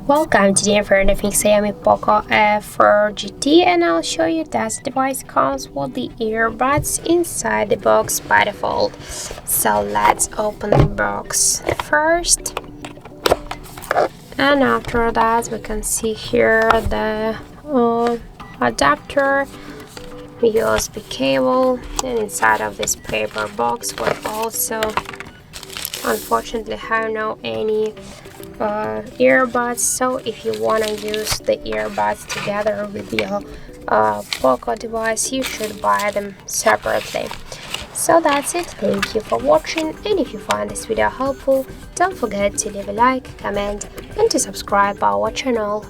Welcome, today I'm in the XIAOMI Poco F4 GT, and I'll show you that device comes with the earbuds inside the box by default. So let's open the box first, and after that we can see here the adapter, USB cable, and inside of this paper box we also unfortunately have no any earbuds. So if you want to use the earbuds together with your Poco device, you should buy them separately. So that's it. Thank you for watching, and if you find this video helpful, don't forget to leave a like, comment, and to subscribe our channel.